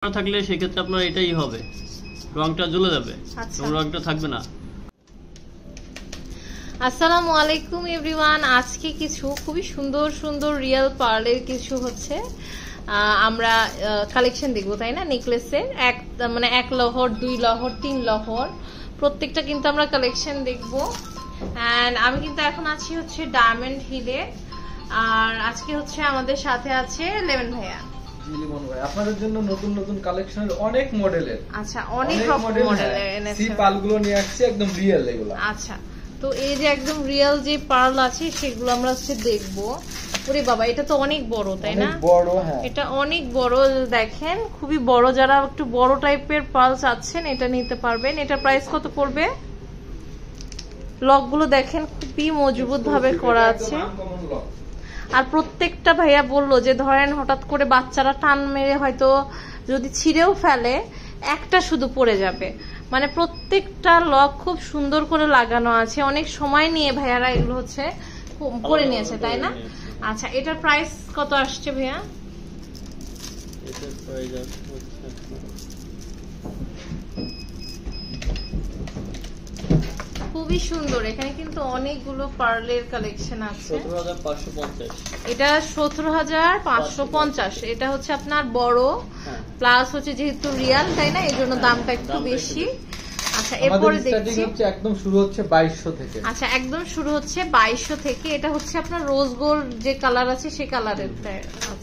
থাকলে সেক্ষেত্রে আপনার এটাই হবে, রংটা জ্বলে যাবে, রংটা থাকবে না। আসসালামু আলাইকুম এভরিওয়ান। আজকে কিছু খুবই সুন্দর সুন্দর রিয়েল পার্লের কিছু হচ্ছে আমরা কালেকশন দেখবো, তাই না? নেকলেসের এক লহর, 2 লহর, 3 লহর, প্রত্যেকটা কিন্তু আমরা কালেকশন দেখবো। এন্ড আমি কিন্তু এখন আছি হচ্ছে ডায়মন্ড হিলে, আর আজকে হচ্ছে আমাদের সাথে আছে লেমন ভাইয়া। লিমন ভাই আপনাদের জন্য নতুন নতুন কালেকশনের অনেক মডেলের, আচ্ছা অনেক রকম মডেলের এনেছে। সি পার্লগুলো নিয়ে আসছে একদম রিয়েল এগুলো। আচ্ছা, তো এই যে একদম রিয়েল যে পার্ল আছে সেগুলো আমরা হচ্ছে দেখবো। ওরে বাবা, এটা তো অনেক বড়, তাই না? বড়, হ্যাঁ এটা অনেক বড়, দেখেন খুবই বড়। যারা একটু বড় টাইপের পার্ল চাচ্ছেন এটা নিতে পারবেন। এটা প্রাইস কত পড়বে? লকগুলো দেখেন খুবই মজবুত ভাবে করা আছে, আর প্রত্যেকটা ভাইয়া বললো যে ধরেন হঠাৎ করে বাচ্চারা টান মেরে হয়তো যদি ছিঁড়েও ফেলে, একটা শুধু পড়ে যাবে। মানে প্রত্যেকটা লক খুব সুন্দর করে লাগানো আছে, অনেক সময় নিয়ে ভাইয়ারা এগুলো হচ্ছে করে নিয়েছে, তাই না? আচ্ছা, এটার প্রাইস কত আসছে ভাইয়া? খুবই সুন্দর। এখানে কিন্তু অনেকগুলো পার্লের কালেকশন আছে। 17,550 এটা 17,550। এটা হচ্ছে আপনার বড় প্লাস হচ্ছে যেহেতু রিয়াল, তাই না? এই জন্য দামটা একটু বেশি। আচ্ছা, এরপরে দেখছি একদম শুরু হচ্ছে 2200 থেকে। আচ্ছা, একদম শুরু হচ্ছে 2200 থেকে। এটা হচ্ছে আপনার রোজ গোল্ড যে কালার আছে সেই কালারের।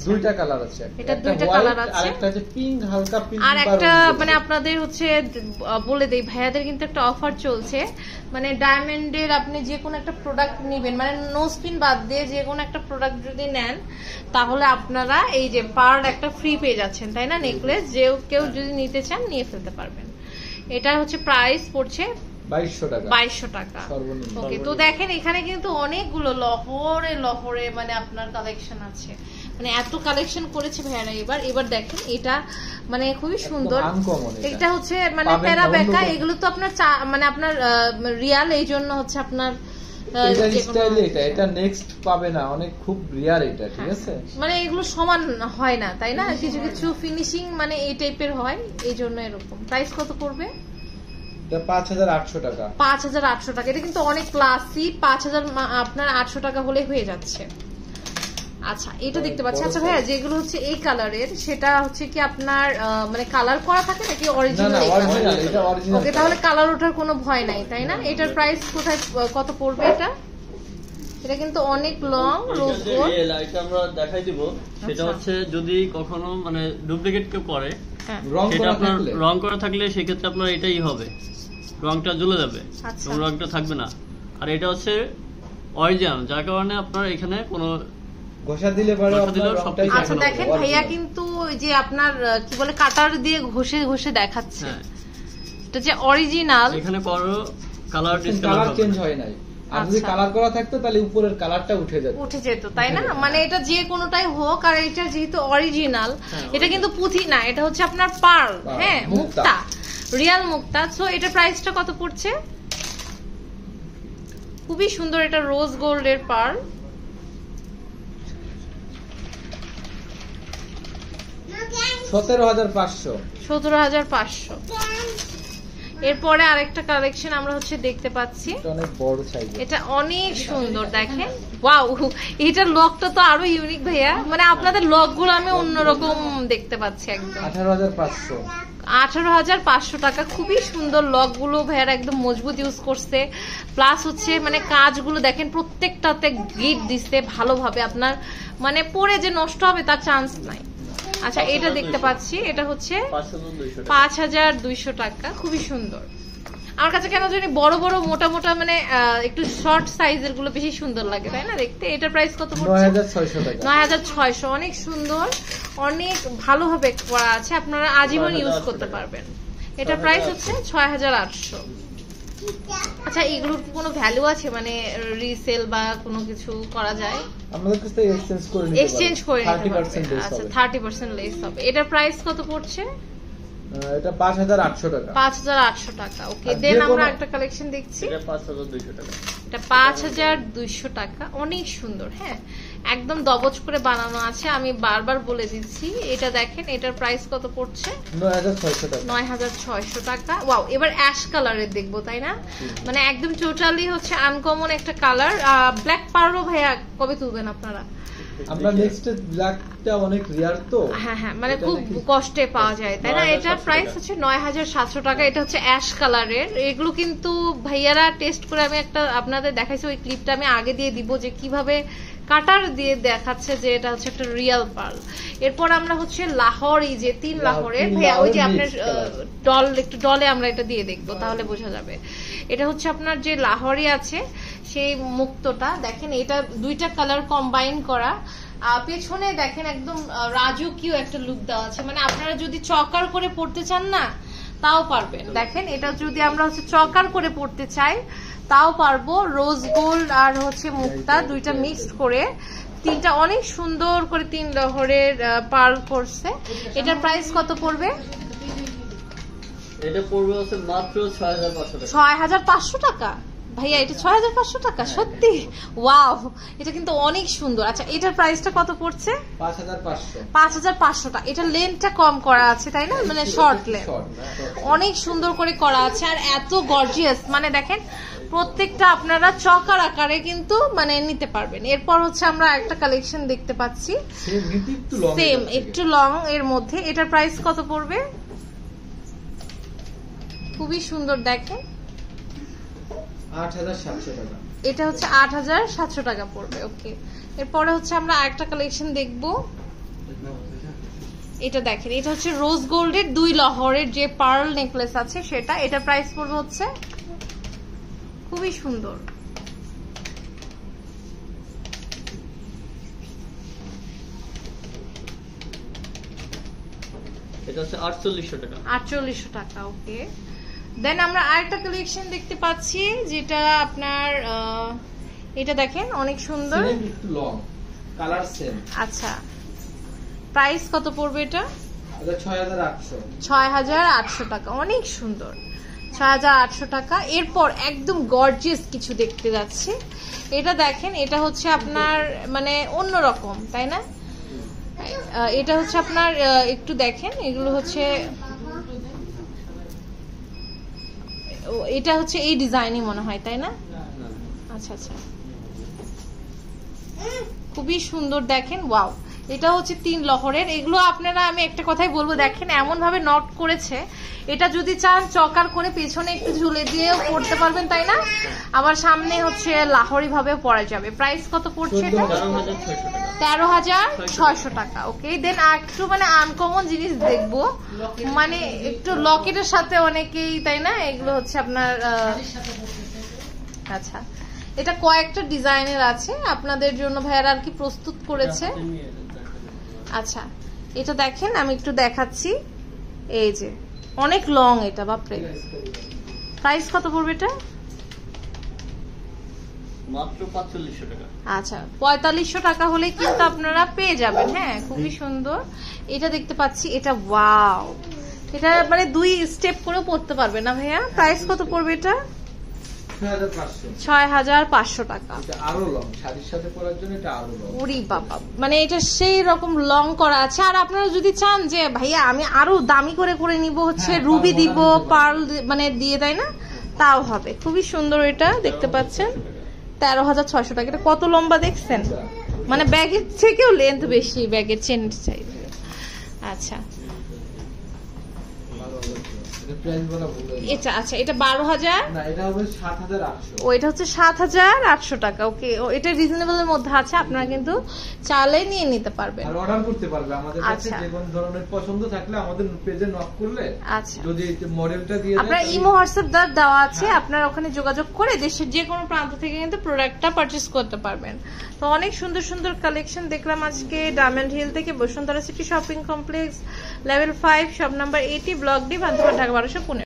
দুইটা কালার আছে, এটা দুইটা কালার আছে, আরেকটা আছে পিঙ্ক, হালকা পিঙ্ক, আর একটা মানে আপনাদের হচ্ছে বলে দেই ভাইয়াদের কিন্তু একটা অফার চলছে। মানে ডায়মন্ডের আপনি যে কোনো একটা প্রোডাক্ট নেবেন, মানে নো স্পিন বাদ দিয়ে যে কোনো একটা প্রোডাক্ট যদি নেন, তাহলে আপনারা এই যে পার্ল একটা ফ্রি পেয়ে যাচ্ছেন, তাই না? নেকলেস যে কেউ যদি নিতে চান নিয়ে ফেলতে পারবেন। এটা হচ্ছে প্রাইস পড়ছে 2200 টাকা। ওকে, তো দেখেন এখানে কিন্তু অনেকগুলো লহরে লহরে মানে আপনার কালেকশন আছে। মানে এত কালেকশন করেছে ভাইয়ারা এবার দেখেন এটা মানে খুবই সুন্দর। এটা হচ্ছে মানে প্যারা বেকা, এগুলো তো আপনার মানে আপনার রিয়াল, এই জন্য হচ্ছে আপনার এটা নেক্সট পাবে না, অনেক খুব রিয়ার এটা, ঠিক আছে? মানে এগুলো সমান হয় না, তাই না? কিছু কিছু ফিনিশিং মানে এই টাইপের হয়, এই জন্য এরকম। প্রাইস কত পড়বে? এটা 5800 টাকা। 5800 টাকা। এটা কিন্তু অনেক ক্লাসি। 5000 আপনার 800 টাকা হলে হয়ে যাচ্ছে। আচ্ছা, এটা দেখতে পাচ্ছি। আচ্ছা ভাইয়া, যেগুলো হচ্ছে এই কালারের, সেটা হচ্ছে কি আপনার মানে কালার করা থাকে নাকি অরিজিনাল? এটা অরিজিনাল। ওকে, তাহলে কালার ওঠার কোনো ভয় নাই, তাই না? এটার প্রাইস কোথায় কত পড়বে? এটা কিন্তু অনেক লং রোজ গোল্ড। এটা আমরা দেখাই দিব। সেটা হচ্ছে যদি কখনো মানে ডুপ্লিকেট কেউ করে, রং করা থাকলে সেক্ষেত্রে আপনার এটাই হবে, রংটা জ্বলে যাবে, রংটা থাকবে না। আর এটা হচ্ছে অরিজিনাল, যার কারণে আপনার এখানে কোনো ঘষা দিলে পরে আচ্ছা দেখেন ভাইয়া কিন্তু যে আপনার কি বলে কাটার দিয়ে ঘষে ঘষে দেখাচ্ছে, এটা যে অরিজিনাল। এখানে কোনো কালার চেঞ্জ হয় নাই। আর যদি কালার করা থাকতো তাহলে উপরের কালারটা উঠে যেত, তাই না? মানে এটা যে কোনোটাই হোক, আর এটা যেহেতু অরিজিনাল, এটা কিন্তু পুঁথি না, এটা হচ্ছে আপনার পার্ল, হ্যাঁ, মুক্তা, রিয়াল মুক্তা। সো এটা প্রাইসটা কত পড়ছে? খুবই সুন্দর, এটা রোজ গোল্ডের পার্ল। 17,500। এরপরে আরেকটা কালেকশন আমরা হচ্ছে দেখতে পাচ্ছি, এটা অনেক সুন্দর। দেখেন, ওয়াও, এটার লকটা তো আরো ইউনিক ভাইয়া। মানে আপনাদের লক গুলো আমি অন্যরকম দেখতে পাচ্ছি একদম। 18,500 টাকা। খুবই সুন্দর লক গুলো ভাইয়ারা, একদম মজবুত ইউজ করছে। প্লাস হচ্ছে মানে কাজগুলো দেখেন প্রত্যেকটাতে গিট দিচ্ছে ভালোভাবে, আপনার মানে পরে যে নষ্ট হবে তার চান্স নাই। আচ্ছা, এটা দেখতে পাচ্ছি, এটা হচ্ছে 5200 টাকা। খুবই সুন্দর। আমার কাছে কেন জানি বড় বড় মোটা মোটা মানে একটু শর্ট সাইজের গুলো বেশি সুন্দর লাগে, তাই না দেখতে? এটার প্রাইস কত পড়ছে? 9600 টাকা। 9600। অনেক সুন্দর, অনেক ভালোভাবে করা আছে, আপনারা আজীবন ইউজ করতে পারবেন। এটার প্রাইস হচ্ছে 6800। আচ্ছা, এগুলোর কি কোনো ভ্যালু আছে, মানে রিসেল বা কোনো কিছু করা যায়? আমাদের কাছে এক্সচেঞ্জ করে নিতে পারবেন। 30% লেস হবে। এটার প্রাইস কত পড়ছে? এটা 5800 টাকা। 5800 টাকা। ওকে, দেন আমরা একটা কালেকশন দেখছি, এটা 5200 টাকা। এটা 5200 টাকা। অনেক সুন্দর, হ্যাঁ। একদম দবজ করে বানানো আছে, আমি বারবার বলে দিচ্ছি। এটা দেখেন, এটার প্রাইস কত পড়ছে? 9600 টাকা। ওয়াও, এবার অ্যাশ কালারের দেখবো, তাই না? মানে একদম টোটালি হচ্ছে আনকমন একটা কালার। ব্ল্যাক পার্লও ভাইয়া কবে তুলবেন আপনারা? আমরা নেক্সট ব্ল্যাকটা অনেক রিয়ার তো, হ্যাঁ হ্যাঁ, মানে খুব কষ্টে পাওয়া যায়, তাই না? এটার প্রাইস হচ্ছে 9700 টাকা। এটা হচ্ছে অ্যাশ কালারের। এগুলো কিন্তু ভাইয়ারা টেস্ট করে, আমি একটা আপনাদের দেখাইছি, ওই ক্লিপটা আমি আগে দিয়ে দিব যে কিভাবে কাটার দিয়ে দেখাচ্ছে যে এটা হচ্ছে একটা রিয়েল পার্ল। এরপর আমরা হচ্ছে লাহোরি, যে 3 লাহোরের ভাইয়া, ওই যে আপনার ডল, একটু ডলে আমরা এটা দিয়ে দেখবো, তাহলে বোঝা যাবে। এটা হচ্ছে আপনার যে লাহোরি আছে সেই মুক্তটা দেখেন, এটা 2টা কালার কম্বাইন করা। পেছনে দেখেন একদম রাজকীয় একটা লুক দেওয়া আছে, মানে আপনারা যদি চকার করে পড়তে চান না তাও পারবেন। দেখেন, এটা যদি আমরা হচ্ছে চকার করে পড়তে চাই তাও পারবো। রোজ গোল্ড আর হচ্ছে মুক্তা 2টা মিক্সড করে 3টা অনেক সুন্দর করে 3 লহরের পার্ল করছে। এটার প্রাইস কত পড়বে? এটা পড়বে হচ্ছে মাত্র 6500 টাকা। 6500 টাকা ভাইয়া? এটা 6500 টাকা? সত্যি? ওয়াও, এটা কিন্তু অনেক সুন্দর। আচ্ছা, এটার প্রাইসটা কত পড়ছে? 5500 টাকা। এটা লেন্থটা কম করা আছে, তাই না? মানে শর্ট লেন্থ, অনেক সুন্দর করে করা আছে আর এত গর্জিয়াস। মানে দেখেন, প্রত্যেকটা আপনারা চকার আকারে কিন্তু মানে নিতে পারবেন। এরপর হচ্ছে আমরা একটা কালেকশন দেখতে পাচ্ছি সেম একটু লং এর মধ্যে। এটার প্রাইস কত পড়বে? খুবই সুন্দর, দেখেন 8700 টাকা। এটা হচ্ছে 8700 টাকা পড়বে। ওকে, এরপরে হচ্ছে আমরা আরেকটা কালেকশন দেখব। এটা দেখেন, এটা হচ্ছে রোজ গোল্ডের 2 লহরের যে পার্ল নেকলেস আছে সেটা। এটার প্রাইস পড়বে হচ্ছে খুবই সুন্দর, এটা হচ্ছে 4800 টাকা। 4800 টাকা। ওকে, দেন আমরা আরেকটা কালেকশন দেখতে পাচ্ছি যেটা আপনার এটা দেখেন অনেক সুন্দর, একটু লং, কালার সেম। আচ্ছা, প্রাইস কত পড়বে এটা? 6800 টাকা। অনেক সুন্দর, 6800 টাকা। এরপর একদম গর্জিয়াস কিছু দেখতে যাচ্ছে। এটা দেখেন, এটা হচ্ছে আপনার মানে অন্যরকম, তাই না? এটা হচ্ছে আপনার একটু দেখেন, এগুলো হচ্ছে, এটা হচ্ছে এই ডিজাইনই মনে হয়, তাই না? আচ্ছা আচ্ছা, খুবই সুন্দর দেখেন। ওয়াও, এটা হচ্ছে 3 লহরের। এগুলো আপনারা, আমি একটা কথাই বলবো, দেখেন এমন ভাবে নট করেছে, এটা যদি চান চকার করে পেছনে একটু ঝুলে দিয়েও পড়তে পারবেন, তাই না? আবার সামনে হচ্ছে লাহোরি ভাবে পরা যাবে। প্রাইস কত পড়ছে এটা? 13600 টাকা। ওকে, দেন একটু মানে আনকমন জিনিস দেখবো, মানে একটু লকেটের সাথে অনেকেই, তাই না? এগুলো হচ্ছে আপনার আচ্ছা, এটা কয়েকটা ডিজাইনের আছে আপনাদের জন্য ভাইয়ারা আর কি প্রস্তুত করেছে। আচ্ছা, এটা দেখেন, আমি একটু দেখাচ্ছি। এই যে অনেক লং, এটা বাপরে। প্রাইস কত পড়বে এটা? মাত্র 4500 টাকা। আচ্ছা, 4500 টাকা হলে কিন্তু আপনারা পেয়ে যাবেন। হ্যাঁ, খুবই সুন্দর। এটা দেখতে পাচ্ছি, এটা ওয়াও, এটা মানে 2 স্টেপ করেও পড়তে পারবে না ভাইয়া? প্রাইস কত পড়বে এটা? 6500 টাকা। আরো লং, শাড়ির সাথে পরার জন্য এটা আরো লং। ওরে বাবা, মানে এটা সেই রকম লং করা আছে। আর আপনারা যদি চান যে ভাইয়া আমি আরো দামি করে করে নিব, হচ্ছে রুবি দিব, পার্ল মানে দিয়ে, তাই না? তাও হবে। খুবই সুন্দর, এটা দেখতে পাচ্ছেন 13600 টাকা। এটা কত লম্বা দেখছেন? মানে ব্যাগের থেকেও লেন্থ বেশি, ব্যাগের চেন চাইবে। আচ্ছা, এটা আচ্ছা, এটা 12000 না, এটা হবে 7800। ও, এটা হচ্ছে 7800 টাকা। ওকে, এটা রিজনেবল এর মধ্যে আছে, আপনারা কিন্তু চাইলে নিয়ে নিতে পারবেন আর অর্ডার করতে পারবে আমাদের কাছে। যে কোন ধরনের পছন্দ থাকলে আমাদের পেজে নক করলে, আচ্ছা, যদি মডেলটা দিয়ে আপনার ইমো হোয়াটসঅ্যাপ দেওয়া আছে, আপনারা ওখানে যোগাযোগ করে দেশের যে কোনো প্রান্ত থেকে কিন্তু প্রোডাক্টটা পারচেজ করতে পারবেন। তো অনেক সুন্দর সুন্দর কালেকশন দেখলাম আজকে ডায়মন্ড হিল থেকে, Bashundhara city shopping complex, level 5, shop number 80, block D, Panthapath, Dhaka 1215।